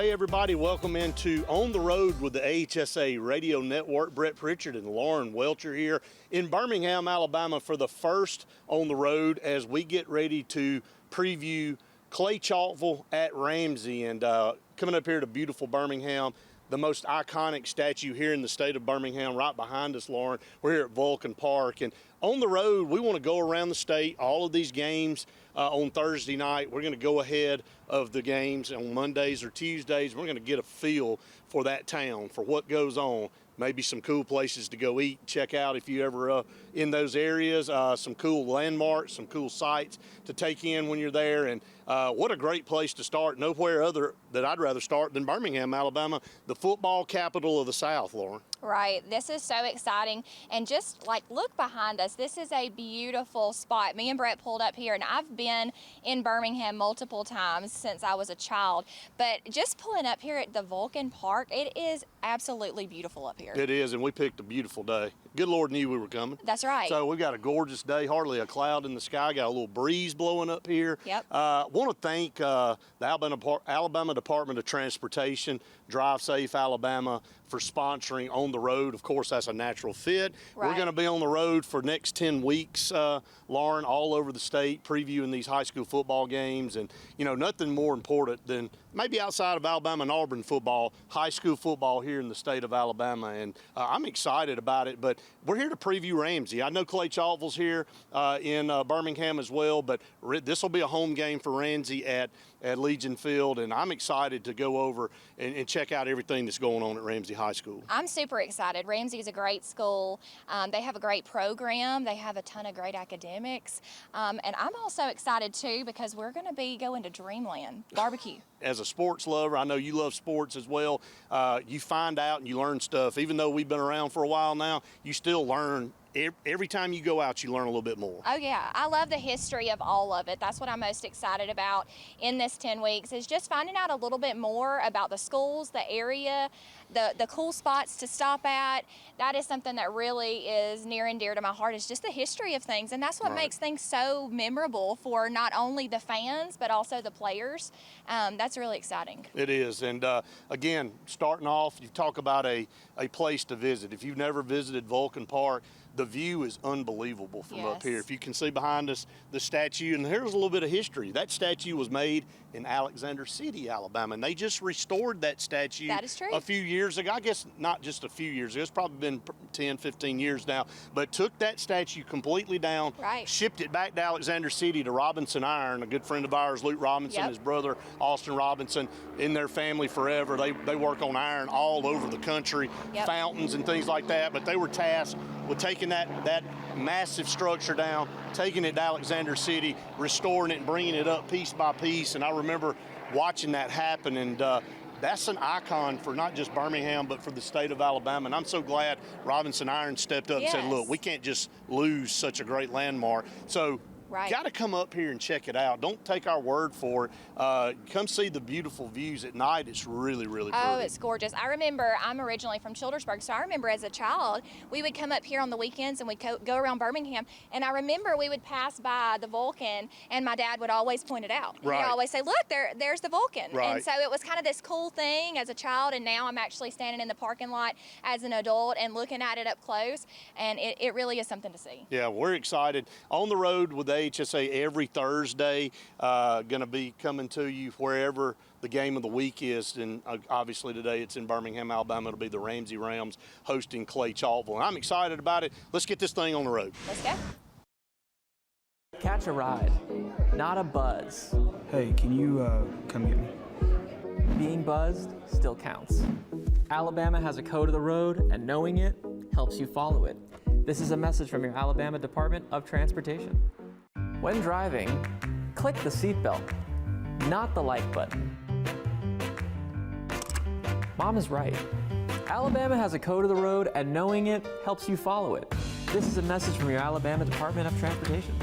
Hey everybody, welcome into On the Road with the AHSAA Radio Network. Brett Pritchard and Lauren Welcher here in Birmingham, Alabama for the first On the Road as we get ready to preview Clay Chalkville at Ramsay. And coming up here to beautiful Birmingham, the most iconic statue here in the state of Birmingham, right behind us, Lauren. We're here at Vulcan Park. And on the road, we want to go around the state, all of these games on Thursday night. We're going to go ahead of the games on Mondays or Tuesdays. We're going to get a feel for that town, for what goes on. Maybe some cool places to go eat, check out if you ever in those areas, some cool landmarks, some cool sights to take in when you're there. And what a great place to start. Nowhere other that I'd rather start than Birmingham, Alabama, the football capital of the South, Lauren. Right, this is so exciting, and just like look behind us, this is a beautiful spot. Me and Brett pulled up here, and I've been in Birmingham multiple times since I was a child, but just pulling up here at the Vulcan Park, it is absolutely beautiful up here. It is, and we picked a beautiful day. Good Lord knew we were coming. That's right. So we've got a gorgeous day, hardly a cloud in the sky, got a little breeze blowing up here. Yep. Want to thank the Alabama Department of Transportation, Drive Safe Alabama, for sponsoring On the Road. Of course, that's a natural fit. Right. We're going to be on the road for next 10 weeks, Lauren, all over the state, previewing these high school football games. And, you know, nothing more important than maybe outside of Alabama and Auburn football, high school football here in the state of Alabama. And I'm excited about it, but we're here to preview Ramsay. I know Clay Chalkville's here in Birmingham as well, but this will be a home game for Ramsay at Legion Field, and I'm excited to go over and check out everything that's going on at Ramsay High School. I'm super excited. Ramsay is a great school. They have a great program. They have a ton of great academics. And I'm also excited too because we're going to be going to Dreamland BBQ. As a sports lover, I know you love sports as well. You find out and you learn stuff. Even though we've been around for a while now, you still learn. Every time you go out, you learn a little bit more. Oh yeah, I love the history of all of it. That's what I'm most excited about in this 10 weeks is just finding out a little bit more about the schools, the area, the cool spots to stop at. That is something that really is near and dear to my heart, is just the history of things. And that's what makes things so memorable for not only the fans, but also the players. That's really exciting. It is. And again, starting off, you talk about a place to visit. If you've never visited Vulcan Park, the view is unbelievable from up here. If you can see behind us the statue, and here's a little bit of history. That statue was made in Alexander City, Alabama, and they just restored that statue that is true. A few years ago. I guess not just a few years ago. It's probably been 10, 15 years now, but took that statue completely down, shipped it back to Alexander City to Robinson Iron, a good friend of ours, Luke Robinson, his brother, Austin Robinson, in their family forever. They work on iron all over the country, fountains and things like that, but they were tasked with taking that massive structure down, taking it to Alexander City, restoring it and bringing it up piece by piece. And I remember watching that happen, and that's an icon for not just Birmingham, but for the state of Alabama. And I'm so glad Robinson Iron stepped up and said, look, we can't just lose such a great landmark. So got to come up here and check it out. Don't take our word for it. Come see the beautiful views at night. It's really, really pretty. Oh, it's gorgeous. I remember, I'm originally from Childersburg, so I remember as a child, we would come up here on the weekends and we'd go around Birmingham, and I remember we would pass by the Vulcan, and my dad would always point it out. He'd always say, look, there's the Vulcan. And so it was kind of this cool thing as a child, and now I'm actually standing in the parking lot as an adult and looking at it up close, and it really is something to see. Yeah, we're excited. On the road with AHSAA every Thursday, going to be coming to you wherever the game of the week is, and obviously today it's in Birmingham, Alabama. It'll be the Ramsay Rams hosting Clay Chalkville, and I'm excited about it. Let's get this thing on the road. Let's go. Catch a ride, not a buzz. Hey, can you come get me? Being buzzed still counts. Alabama has a code of the road, and knowing it helps you follow it. This is a message from your Alabama Department of Transportation. When driving, click the seatbelt, not the like button. Mom is right. Alabama has a code of the road, and knowing it helps you follow it. This is a message from your Alabama Department of Transportation.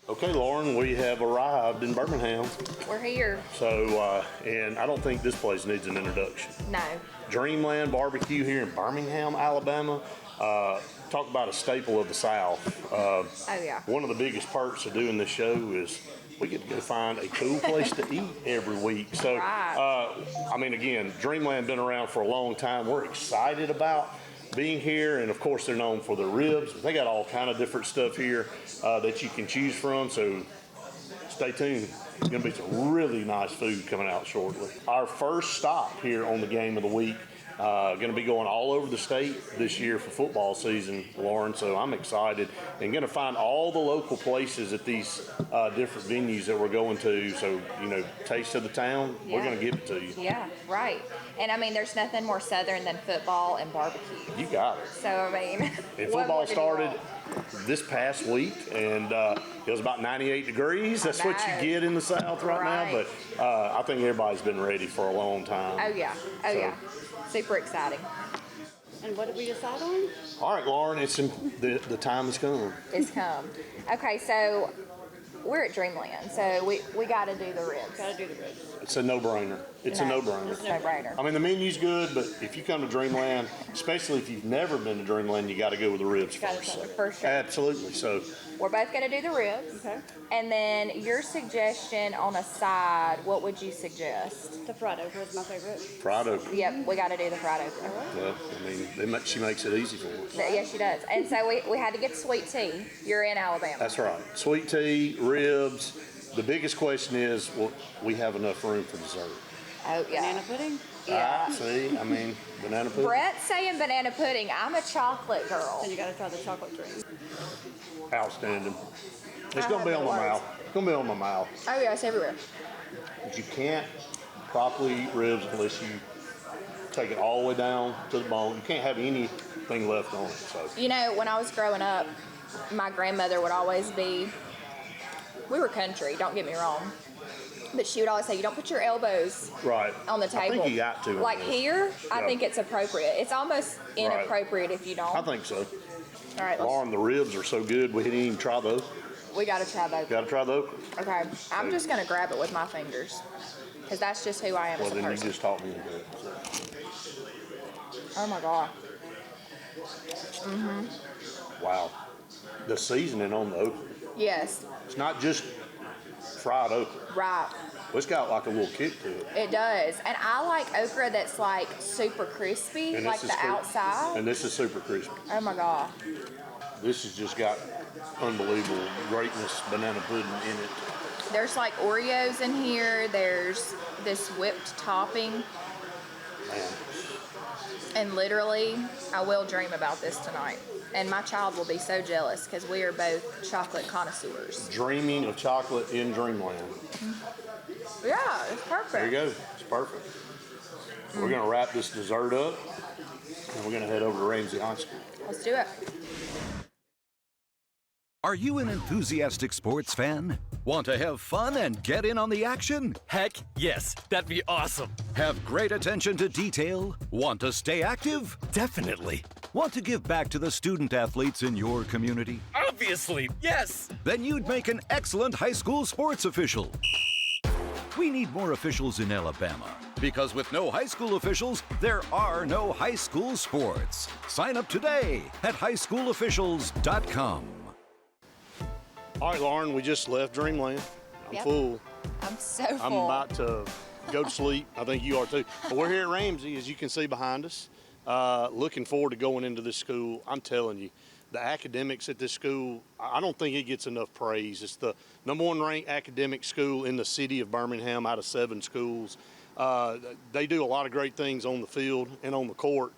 Okay, Lauren, we have arrived in Birmingham. We're here. So, and I don't think this place needs an introduction. No. Dreamland BBQ here in Birmingham, Alabama. Talk about a staple of the South. Oh, yeah. One of the biggest perks of doing this show is we get to go find a cool place to eat every week. So, Right. I mean, again, Dreamland been around for a long time. We're excited about being here, and of course, they're known for their ribs. They got all kind of different stuff here that you can choose from. So, stay tuned. It's going to be some really nice food coming out shortly. Our first stop here on the game of the week. Going to be going all over the state this year for football season, Lauren, so I'm excited and going to find all the local places at these different venues that we're going to. So, you know, taste of the town, we're going to give it to you. Yeah, right. And I mean, there's nothing more Southern than football and barbecue. You got it. So, I mean, And what football more could you started want? this past week, and it was about 98 degrees. That's what you get in the South right now, but I think everybody's been ready for a long time. Oh, yeah. Oh, So- yeah. Super exciting. And what did we decide on? All right, Lauren, the time has come. It's come. Okay, so we're at Dreamland, so we got to do the ribs. Gotta do the ribs. It's a no-brainer. It's a no-brainer. It's a no-brainer. I mean, the menu's good, but if you come to Dreamland, especially if you've never been to Dreamland, you got to go with the ribs Gotta first. try it. For sure. Absolutely. So, We're both going to do the ribs. Okay. And then your suggestion on a side, what would you suggest? The fried okra is my favorite. fried okra. Yep, we got to do the fried okra. Yeah, I mean, she makes it easy for us. Yes, she does. And so we had to get sweet tea. You're in Alabama. That's right. Sweet tea, ribs. The biggest question is, will we have enough room for dessert? Oh, yeah. Banana pudding? Yeah. See, I mean, banana pudding. Brett's saying banana pudding. I'm a chocolate girl. And you gotta try the chocolate drink. Outstanding. It's I going to be have on the my words. mouth. It's going to be on my mouth. Oh, yeah, it's everywhere. But you can't properly eat ribs unless you take it all the way down to the bone. You can't have anything left on it. So, You know, when I was growing up, my grandmother would always be, we were country, don't get me wrong, but she would always say, you don't put your elbows right. on the table. I think you got to. on Like this. here, I Yeah. think it's appropriate. It's almost inappropriate if you don't. I think so. All right, Lauren, the ribs are so good, we didn't even try those. we got to try those. Got to try those. Okay, I'm just going to grab it with my fingers because that's just who I am Well, as a then you person. just taught me to do it. Oh, my God. Wow. The seasoning on the okra. Yes, It's not just fried okra. right. It's got like a little kick to it. It does. And I like okra that's like super crispy, And like this the is cri- outside. And this is super crispy. Oh, my God. This has just got unbelievable greatness banana pudding in it. There's like Oreos in here. There's this whipped topping. Man, And literally, I will dream about this tonight. And my child will be so jealous because we are both chocolate connoisseurs. dreaming of chocolate in Dreamland. Yeah, it's perfect. There you go. It's perfect. We're going to wrap this dessert up, and we're going to head over to Ramsay High School. Let's do it. Are you an enthusiastic sports fan? Want to have fun and get in on the action? Heck yes, that'd be awesome. Have great attention to detail? Want to stay active? Definitely. Want to give back to the student athletes in your community? Obviously, yes. Then you'd make an excellent high school sports official. We need more officials in Alabama because with no high school officials, there are no high school sports. Sign up today at highschoolofficials.com. All right, Lauren, we just left Dreamland. I'm Yep. full. I'm so full. I'm about to go to sleep. I think you are too. But we're here at Ramsay, as you can see behind us. Looking forward to going into this school. I'm telling you, the academics at this school, I don't think it gets enough praise. It's the #1 ranked academic school in the city of Birmingham out of 7 schools. They do a lot of great things on the field and on the court,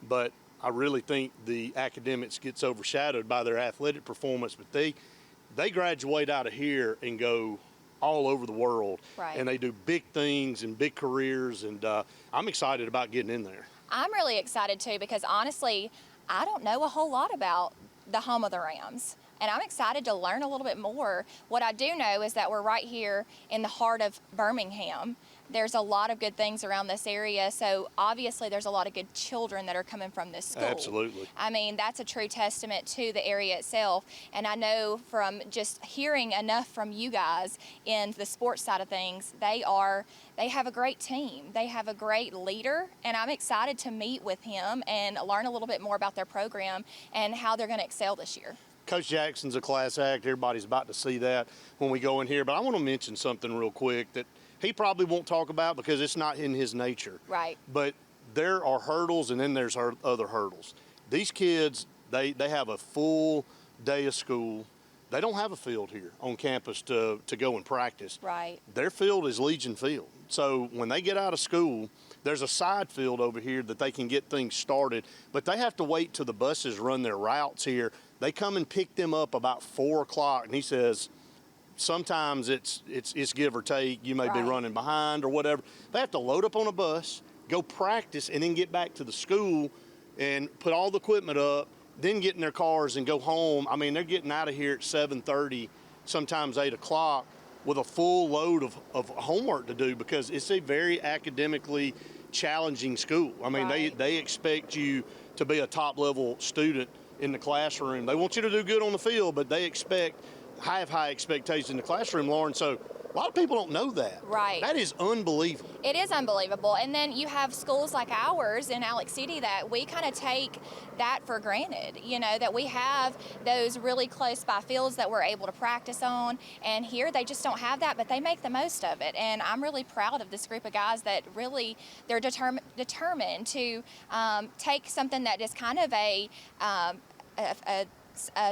but I really think the academics gets overshadowed by their athletic performance. But they graduate out of here and go all over the world. Right. And they do big things and big careers, and I'm excited about getting in there. I'm really excited too because honestly, I don't know a whole lot about the home of the Rams. And I'm excited to learn a little bit more. What I do know is that we're right here in the heart of Birmingham. there's a lot of good things around this area. So obviously there's a lot of good children that are coming from this school. Absolutely. I mean, that's a true testament to the area itself. And I know from just hearing enough from you guys in the sports side of things, they have a great team. They have a great leader, and I'm excited to meet with him and learn a little bit more about their program and how they're going to excel this year. Coach Jackson's a class act. Everybody's about to see that when we go in here. But I want to mention something real quick that he probably won't talk about because it's not in his nature. Right. But there are hurdles, and then there's other hurdles. These kids, they have a full day of school. They don't have a field here on campus to go and practice. Right. Their field is Legion Field. So when they get out of school, there's a side field over here that they can get things started, but they have to wait till the buses run their routes here. They come and pick them up about 4 o'clock, and he says sometimes it's give or take. You may be running behind or whatever. They have to load up on a bus, go practice, and then get back to the school and put all the equipment up, then get in their cars and go home. I mean, they're getting out of here at 7:30, sometimes 8 o'clock, with a full load of homework to do because it's a very academically challenging school. I mean, they expect you to be a top-level student in the classroom. They want you to do good on the field, but they have high expectations in the classroom, Lauren. So a lot of people don't know that. Right. That is unbelievable. It is unbelievable. And then you have schools like ours in Alex City that we kind of take that for granted, you know, that we have those really close by fields that we're able to practice on. And here they just don't have that, but they make the most of it. And I'm really proud of this group of guys that really, they're determined to take something that is kind of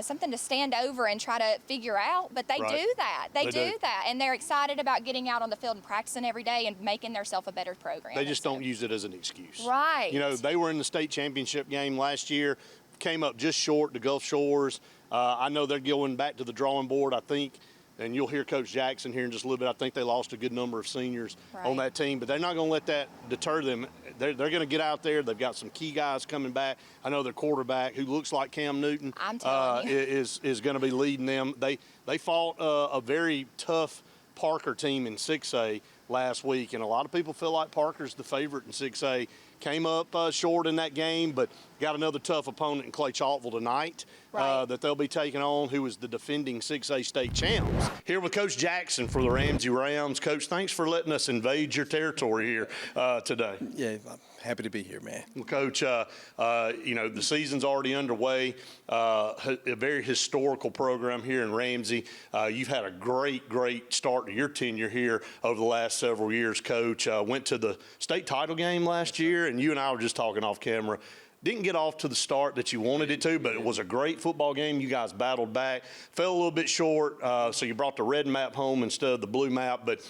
something to stand over and try to figure out, but they do that. They do that, and they're excited about getting out on the field and practicing every day and making themselves a better program. They just don't use it as an excuse. Right. You know, they were in the state championship game last year, came up just short to Gulf Shores. I know they're going back to the drawing board, I think, and you'll hear Coach Jackson here in just a little bit. I think they lost a good number of seniors on that team, but they're not going to let that deter them. They're going to get out there. They've got some key guys coming back. I know their quarterback, who looks like Cam Newton, is going to be leading them. They fought a very tough Parker team in 6A last week, and a lot of people feel like Parker's the favorite in 6A. Came up short in that game, but got another tough opponent in Clay Chalkville tonight that they'll be taking on, who is the defending 6A state champs. Here with Coach Jackson for the Ramsay Rams. Coach, thanks for letting us invade your territory here today. Yeah, I'm happy to be here, man. Well, Coach, you know, the season's already underway. A very historical program here in Ramsay. You've had a great start to your tenure here over the last several years, Coach. Went to the state title game last year, and you and I were just talking off camera. Didn't get off to the start that you wanted it to, but it was a great football game. You guys battled back. Fell a little bit short, so you brought the red map home instead of the blue map. But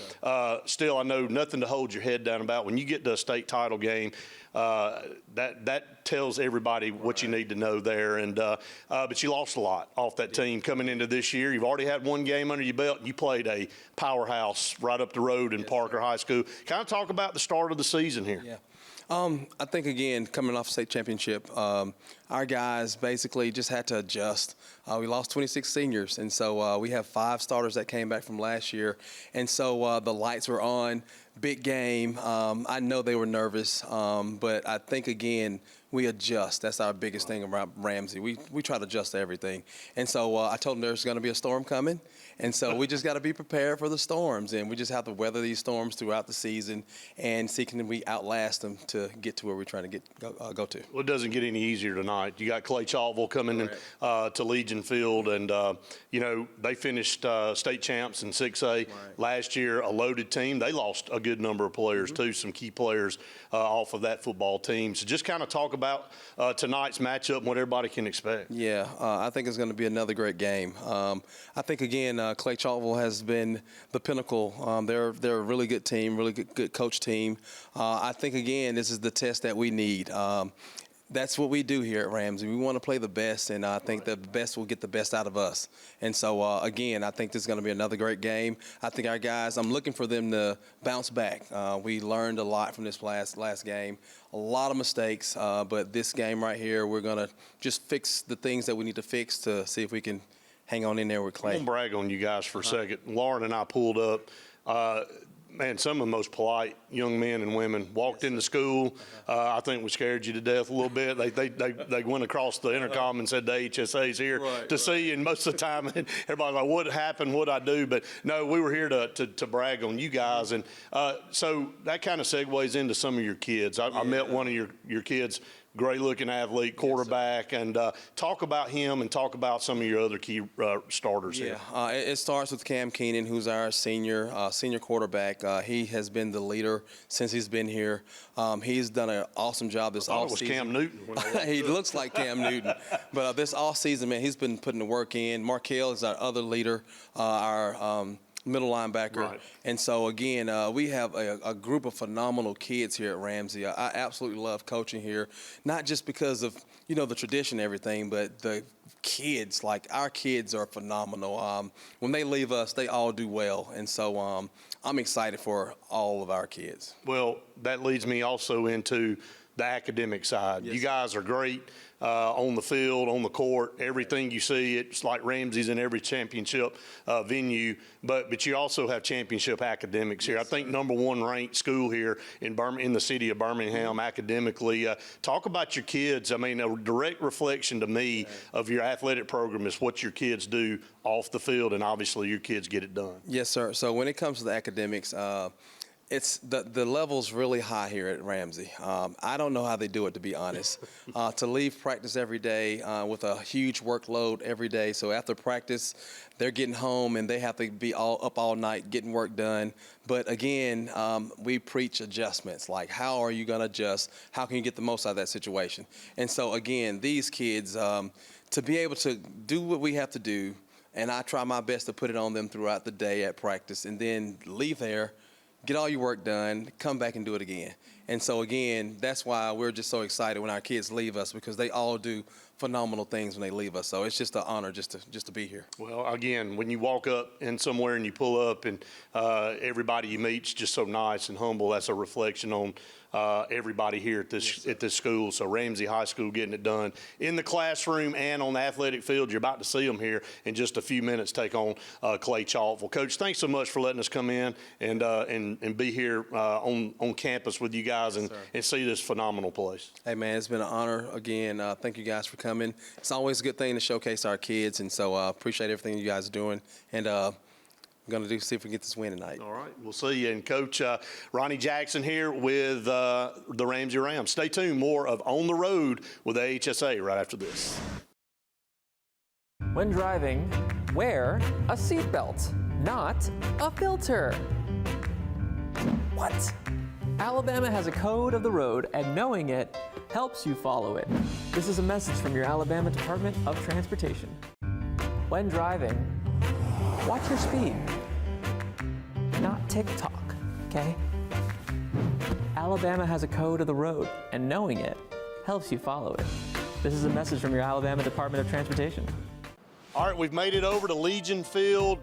still, I know nothing to hold your head down about. When you get to a state title game, that tells everybody what you need to know there. And but you lost a lot off that team coming into this year. You've already had one game under your belt. You played a powerhouse right up the road in Parker High School. Kind of talk about the start of the season here. Yeah. I think, again, coming off state championship, our guys basically just had to adjust. We lost 26 seniors, and so we have 5 starters that came back from last year. And so the lights were on, big game. I know they were nervous, but I think, again, we adjust. That's our biggest thing around Ramsay. We try to adjust to everything. And so I told them there's going to be a storm coming. And so we just got to be prepared for the storms, and we just have to weather these storms throughout the season and see can we outlast them to get to where we're trying to go to. Well, it doesn't get any easier tonight. You got Clay Chalkville coming in, to Legion Field, and you know, they finished state champs in 6A last year, a loaded team. They lost a good number of players too, some key players off of that football team. So just kind of talk about tonight's matchup and what everybody can expect. Yeah, I think it's going to be another great game. I think, again, Clay Chalkville has been the pinnacle. They're a really good team, really good coach team. I think, again, this is the test that we need. That's what we do here at Ramsay. We want to play the best, and I think the best will get the best out of us. And so, again, I think this is going to be another great game. I think our guys, I'm looking for them to bounce back. We learned a lot from this last game, a lot of mistakes, but this game right here, we're going to just fix the things that we need to fix to see if we can hang on in there with Clay. I'm going to brag on you guys for a second. Lauren and I pulled up. man, some of the most polite young men and women walked into school. I think we scared you to death a little bit. They went across the intercom and said the HSA's here to see you. And most of the time, everybody's like, what happened? What'd I do? But no, we were here to brag on you guys. And so that kind of segues into some of your kids. I met one of your kids. Great-looking athlete, quarterback, and talk about him and talk about some of your other key starters here. It starts with Cam Keenan, who's our senior quarterback. He has been the leader since he's been here. He's done an awesome job this offseason. It was Cam Newton. He looks like Cam Newton. But this offseason, man, he's been putting the work in. Markel is our other leader, our middle linebacker. Right. And so, again, we have a group of phenomenal kids here at Ramsay. I absolutely love coaching here, not just because of, the tradition and everything, but the kids. Like, our kids are phenomenal. When they leave us, they all do well. And so I'm excited for all of our kids. Well, that leads me also into the academic side. Yes, you guys are great on the field, on the court, everything you see. It's like Ramsay's in every championship venue, but you also have championship academics here. I think #1 ranked school here in the city of Birmingham academically. Talk about your kids. I mean, a direct reflection to me of your athletic program is what your kids do off the field, and obviously your kids get it done. Yes, sir. So when it comes to the academics, it's the level's really high here at Ramsay. I don't know how they do it, to be honest. To leave practice every day with a huge workload every day. So after practice, they're getting home and they have to be up all night getting work done. But again, we preach adjustments. Like, how are you going to adjust? How can you get the most out of that situation? And so again, these kids, to be able to do what we have to do, and I try my best to put it on them throughout the day at practice, and then leave there, get all your work done, come back and do it again. And so, again, that's why we're just so excited when our kids leave us, because they all do phenomenal things when they leave us. So it's just an honor just to be here. Well, again, when you walk up in somewhere and you pull up and everybody you meet's just so nice and humble, that's a reflection on everybody here at this school. So Ramsay High School getting it done in the classroom and on the athletic field. You're about to see them here in just a few minutes take on Clay Chalkville. Coach, thanks so much for letting us come in and be here on campus with you guys and see this phenomenal place. Hey, man, it's been an honor again. Thank you guys for coming. It's always a good thing to showcase our kids, and so appreciate everything you guys are doing. And I'm going to see if we can get this win tonight. All right. We'll see you. And Coach Ronnie Jackson here with the Ramsay Rams. Stay tuned. More of On the Road with AHSAA right after this. When driving, wear a seatbelt, not a filter. What? Alabama has a code of the road, and knowing it helps you follow it. This is a message from your Alabama Department of Transportation. When driving, watch your speed, not TikTok, okay? Alabama has a code of the road, and knowing it helps you follow it. This is a message from your Alabama Department of Transportation. All right, we've made it over to Legion Field,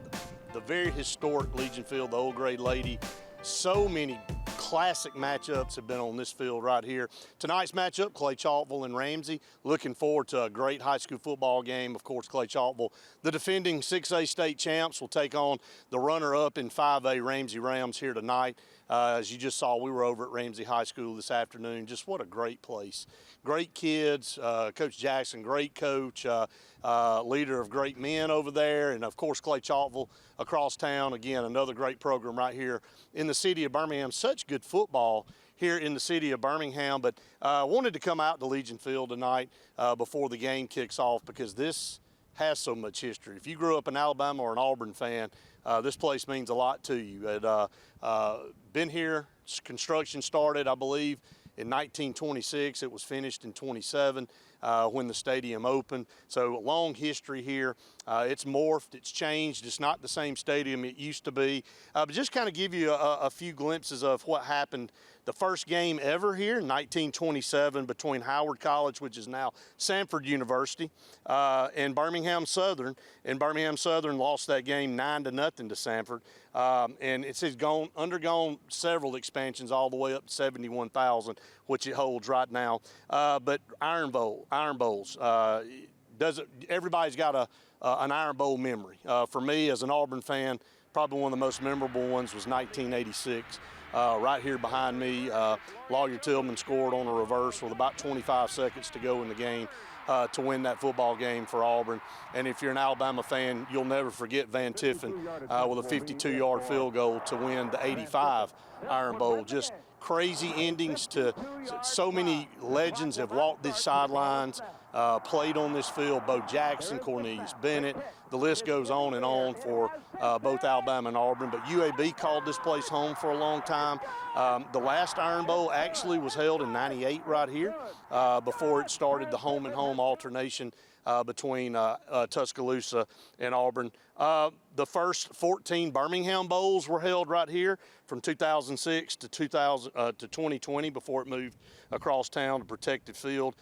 the very historic Legion Field, the old Gray Lady. So many classic matchups have been on this field right here. Tonight's matchup, Clay Chalkville and Ramsay. Looking forward to a great high school football game. Of course, Clay Chalkville, the defending 6A state champs, will take on the runner-up in 5A Ramsay Rams here tonight. As you just saw, we were over at Ramsay High School this afternoon. Just what a great place. Great kids. Coach Jackson, great coach, leader of great men over there. And, of course, Clay Chalkville across town. Again, another great program right here in the city of Birmingham. Such good football here in the city of Birmingham. But I wanted to come out to Legion Field tonight before the game kicks off, because this has so much history. If you grew up in Alabama or an Auburn fan, this place means a lot to you. Been here, construction started, I believe, in 1926. It was finished in 27 when the stadium opened. So a long history here. It's morphed, it's changed. It's not the same stadium it used to be. But just kind of give you a few glimpses of what happened. The first game ever here in 1927 between Howard College, which is now Samford University, and Birmingham Southern. And Birmingham Southern lost that game 9-0 to Samford. And it's undergone several expansions all the way up to 71,000, which it holds right now. But Iron Bowls, everybody's got an Iron Bowl memory. For me, as an Auburn fan, probably one of the most memorable ones was 1986. Right here behind me, Lawyer Tillman scored on a reverse with about 25 seconds to go in the game to win that football game for Auburn. And if you're an Alabama fan, you'll never forget Van Tiffen with a 52-yard field goal to win the 85 Iron Bowl. Just crazy endings to so many legends have walked these sidelines, played on this field. Bo Jackson, Cornelius Bennett, the list goes on and on for both Alabama and Auburn. But UAB called this place home for a long time. The last Iron Bowl actually was held in '98 right here before it started the home and home alternation between Tuscaloosa and Auburn. The first 14 Birmingham Bowls were held right here from 2006 to 2020 before it moved across town to protected field.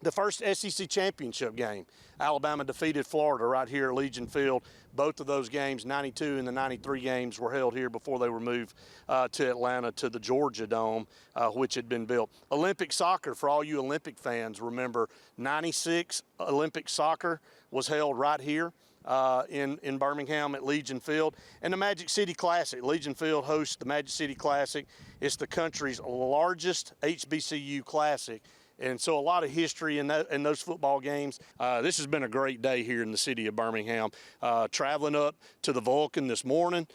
The first SEC championship game, Alabama defeated Florida right here at Legion Field. Both of those games, 92 and the 93 games, were held here before they were moved to Atlanta to the Georgia Dome, which had been built. Olympic soccer, for all you Olympic fans, remember 96 Olympic soccer was held right here in Birmingham at Legion Field. And the Magic City Classic. Legion Field hosts the Magic City Classic. It's the country's largest HBCU classic. And so a lot of history in those football games. This has been a great day here in the city of Birmingham. Traveling up to the Vulcan this morning,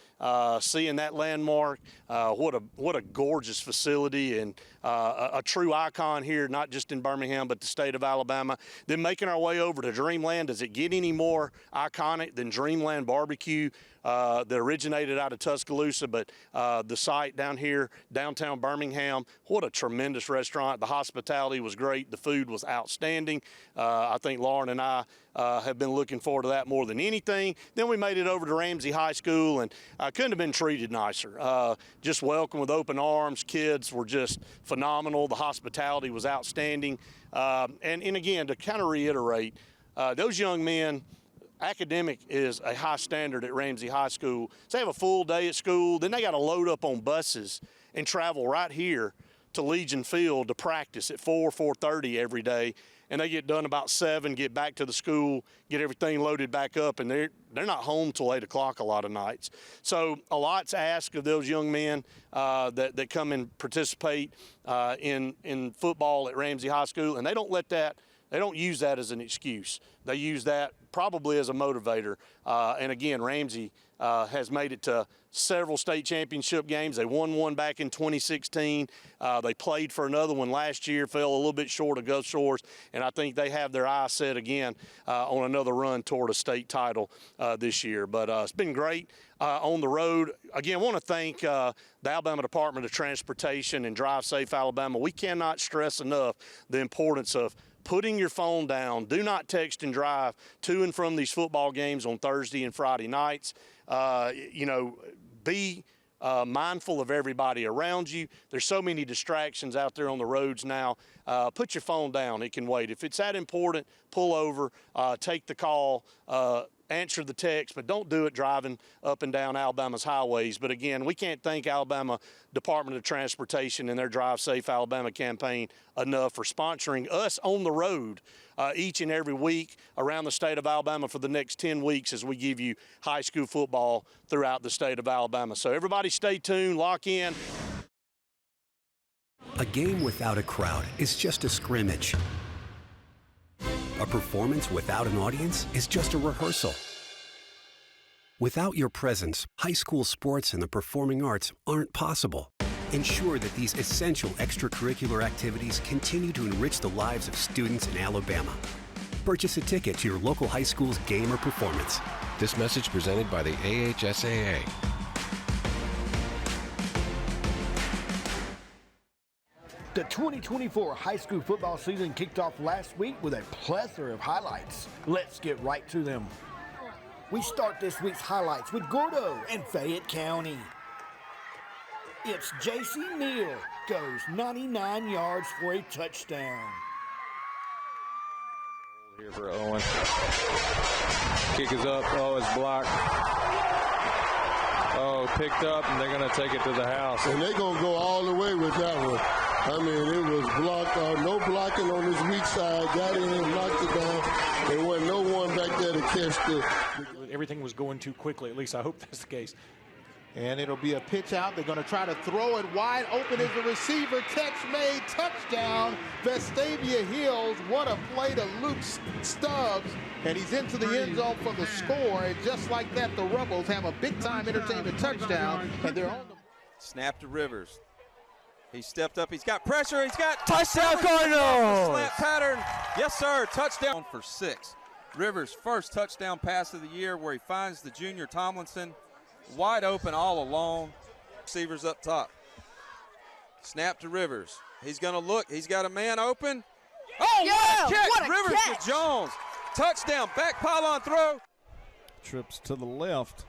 seeing that landmark. What a gorgeous facility and a true icon here, not just in Birmingham, but the state of Alabama. Then making our way over to Dreamland. Does it get any more iconic than Dreamland BBQ? That originated out of Tuscaloosa, but the site down here, downtown Birmingham, what a tremendous restaurant. The hospitality was great. The food was outstanding. I think Lauren and I have been looking forward to that more than anything. Then we made it over to Ramsay High School, and couldn't have been treated nicer. Just welcomed with open arms. Kids were just phenomenal. The hospitality was outstanding. And again, to kind of reiterate, those young men, academic is a high standard at Ramsay High School. So they have a full day at school, then they got to load up on buses and travel right here to Legion Field to practice at 4:30 every day. And they get done about 7, get back to the school, get everything loaded back up, and they're not home till 8 o'clock a lot of nights. So a lot's asked of those young men that come and participate in football at Ramsay High School, and they don't use that as an excuse. They use that probably as a motivator. And again, Ramsay has made it to several state championship games. They won one back in 2016. They played for another one last year, fell a little bit short of Gulf Shores, and I think they have their eyes set again on another run toward a state title this year. But it's been great on the road. Again, I want to thank the Alabama Department of Transportation and Drive Safe Alabama. We cannot stress enough the importance of putting your phone down. Do not text and drive to and from these football games on Thursday and Friday nights. Be mindful of everybody around you. There's so many distractions out there on the roads now. Put your phone down. It can wait. If it's that important, pull over, take the call, answer the text, but don't do it driving up and down Alabama's highways. But again, we can't thank Alabama Department of Transportation and their Drive Safe Alabama campaign enough for sponsoring us on the road each and every week around the state of Alabama for the next 10 weeks as we give you high school football throughout the state of Alabama. So everybody stay tuned, lock in. A game without a crowd is just a scrimmage. A performance without an audience is just a rehearsal. Without your presence, high school sports and the performing arts aren't possible. Ensure that these essential extracurricular activities continue to enrich the lives of students in Alabama. Purchase a ticket to your local high school's game or performance. This message presented by the AHSAA. The 2024 high school football season kicked off last week with a plethora of highlights. Let's get right to them. We start this week's highlights with Gordo and Fayette County. It's J.C. Neal goes 99 yards for a touchdown. Here for Owen. Kick is up. Oh, it's blocked. Oh, picked up, and they're going to take it to the house. And they're going to go all the way with that one. I mean, it was blocked. No blocking on this weak side. Got in, knocked it down. There wasn't no one back there to catch the. everything was going too quickly. At least I hope that's the case. And it'll be a pitch out. They're going to try to throw it wide open as the receiver. Catch made, touchdown, Vestavia Hills. What a play to Luke Stubbs. And he's into the end zone for the score. And just like that, the Rebels have a big-time entertainment touchdown. And they're on the snap to Rivers. He stepped up. He's got pressure. He's got touchdown Cardinals. Slant pattern. Yes, sir. Touchdown for 6. Rivers' first touchdown pass of the year where he finds the junior Tomlinson. Wide open all alone. Receivers up top. Snap to Rivers. He's going to look. He's got a man open. Oh, yeah, what a catch. what a Rivers catch. to Jones. Touchdown. Back pylon throw. Trips to the left.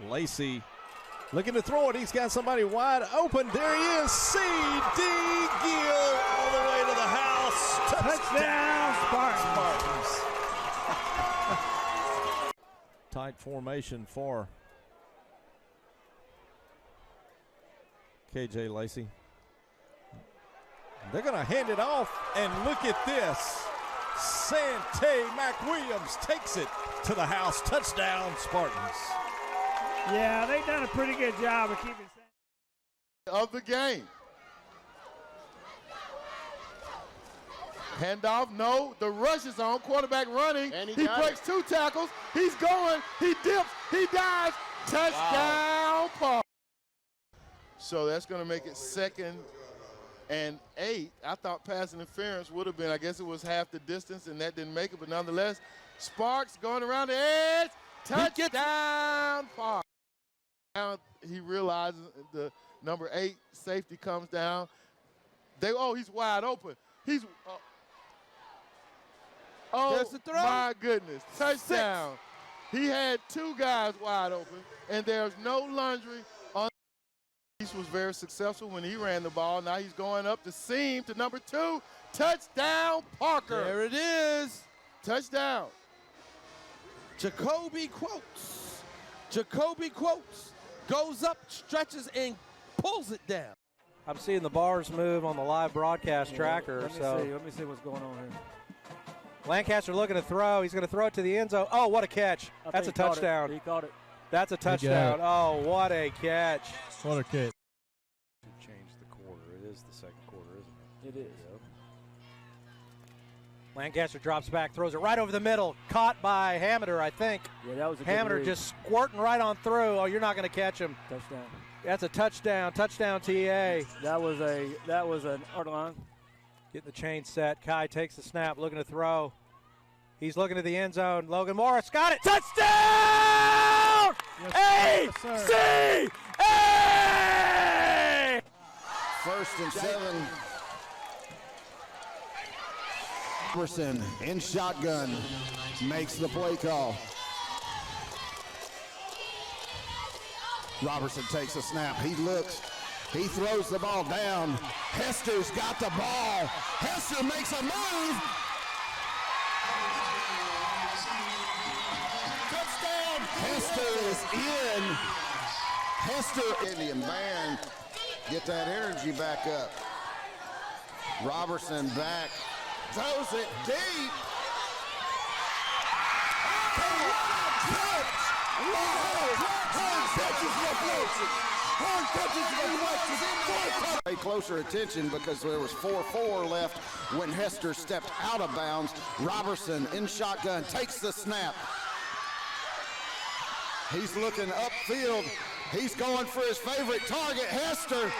Lacey looking to throw it. He's got somebody wide open. There he is. C.D. Gill all the way to the house. Touchdown, Spartans. Tight formation for KJ Lacey. They're going to hand it off, and look at this. Sante McWilliams takes it to the house. Touchdown, Spartans. Yeah, they've done a pretty good job of keeping of the game. Handoff, no, the rush is on, quarterback running, And he breaks 2 tackles, he's going, he dips, he dives, touchdown, Paul. So that's going to make it 2nd and 8. I thought pass interference would have been, I guess it was half the distance, and that didn't make it, but nonetheless, Sparks going around the edge, touchdown, Paul. Now he realizes the number 8 safety comes down. He's wide open. He's my goodness, touchdown. 6. He had 2 guys wide open, and there's no laundry on. He was very successful when he ran the ball. Now he's going up the seam to number 2, touchdown, Parker. There it is. Touchdown. Jacoby Quotes. Jacoby Quotes goes up, stretches, and pulls it down. I'm seeing the bars move on the live broadcast tracker. Let me see what's going on here. Lancaster looking to throw. He's going to throw it to the end zone. Oh, what a catch. That's a touchdown. He caught it. That's a touchdown. Oh, what a catch. What a catch. Change the quarter. It is the second quarter, isn't it? It is. Lancaster drops back, throws it right over the middle. Caught by Hamiter, I think. Yeah, that was a good Hamiter read. just squirting right on through. Oh, you're not going to catch him. Touchdown. That's a touchdown. Touchdown, TA. That was an art line. Getting the chain set. Kai takes the snap, looking to throw. He's looking to the end zone. Logan Morris got it. Touchdown! AHSAA! 1st and 7. Robertson in shotgun makes the play call. Robertson takes a snap. He looks. He throws the ball down. Hester's got the ball. Hester makes a move. Touchdown. Hester is in. Hester, Indian band, get that energy back up. Robertson back. Throws it deep. Pay closer attention because there was 4-4 left when Hester stepped out of bounds. Robertson in shotgun takes the snap. He's looking upfield. He's going for his favorite target, Hester.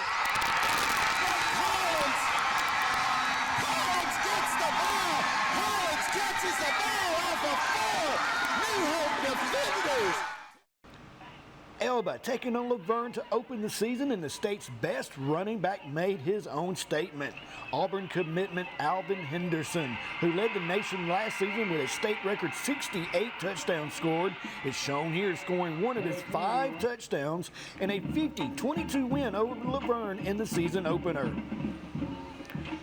Collins gets the ball. Collins catches the ball off of 4 New Hope defenders. Elba taking on Laverne to open the season, and the state's best running back made his own statement. Auburn commitment Alvin Henderson, who led the nation last season with a state record 68 touchdowns scored, is shown here scoring one of his 5 touchdowns in a 50-22 win over Laverne in the season opener.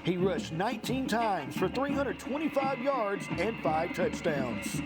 He rushed 19 times for 325 yards and 5 touchdowns.